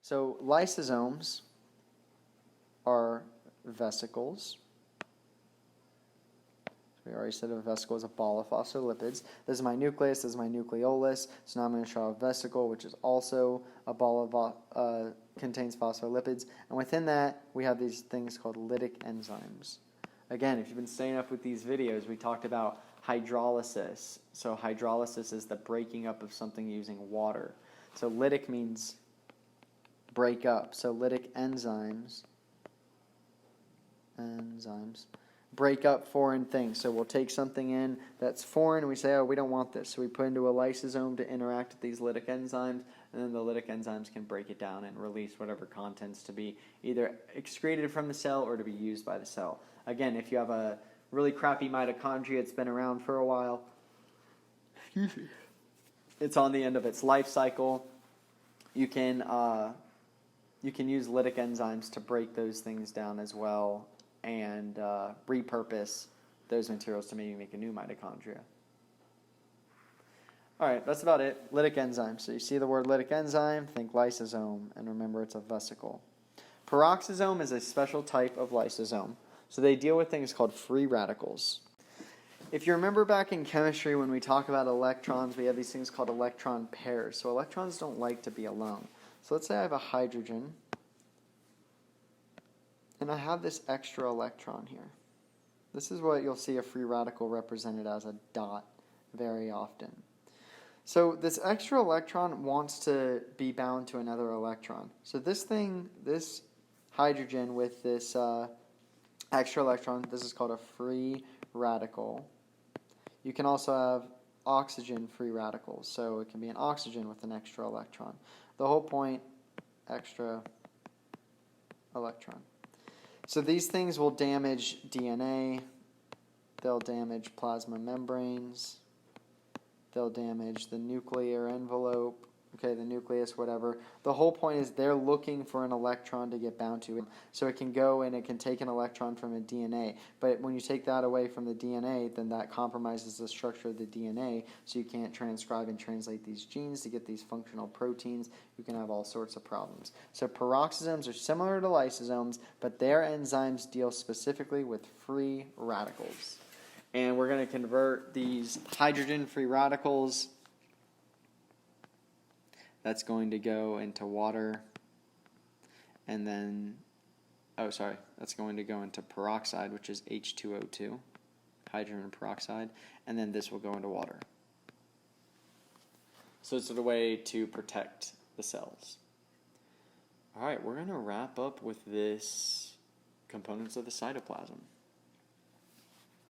So lysosomes are vesicles. We already said a vesicle is a ball of phospholipids. This is my nucleus, this is my nucleolus. So now I'm going to show a vesicle, which is also a ball of contains phospholipids. And within that, we have these things called lytic enzymes. Again, if you've been staying up with these videos, we talked about hydrolysis. So hydrolysis is the breaking up of something using water. So lytic means break up. So lytic enzymes break up foreign things. So we'll take something in that's foreign and we say, oh, we don't want this. So we put into a lysosome to interact with these lytic enzymes, and then the lytic enzymes can break it down and release whatever contents to be either excreted from the cell or to be used by the cell. Again, if you have a really crappy mitochondria, it's been around for a while, it's on the end of its life cycle, you can use lytic enzymes to break those things down as well and repurpose those materials to maybe make a new mitochondria. All right, that's about it. Lytic enzyme. So you see the word lytic enzyme, think lysosome, and remember it's a vesicle. Peroxisome is a special type of lysosome. So they deal with things called free radicals. If you remember back in chemistry when we talk about electrons, we have these things called electron pairs. So electrons don't like to be alone. So let's say I have a hydrogen, and I have this extra electron here. This is what you'll see a free radical represented as a dot very often. So this extra electron wants to be bound to another electron. So this hydrogen with this extra electron, this is called a free radical. You can also have oxygen free radicals. So it can be an oxygen with an extra electron. The whole point, extra electron. So these things will damage DNA, they'll damage plasma membranes, they'll damage the nuclear envelope, okay, the nucleus, whatever. The whole point is they're looking for an electron to get bound to. So it can go and it can take an electron from a DNA. But when you take that away from the DNA, then that compromises the structure of the DNA, so you can't transcribe and translate these genes to get these functional proteins. You can have all sorts of problems. So peroxisomes are similar to lysosomes, but their enzymes deal specifically with free radicals. And we're going to convert these hydrogen free radicals. That's going to go into water, and then, that's going to go into peroxide, which is H2O2, hydrogen peroxide, and then this will go into water. So it's a way to protect the cells. All right, we're going to wrap up with this components of the cytoplasm.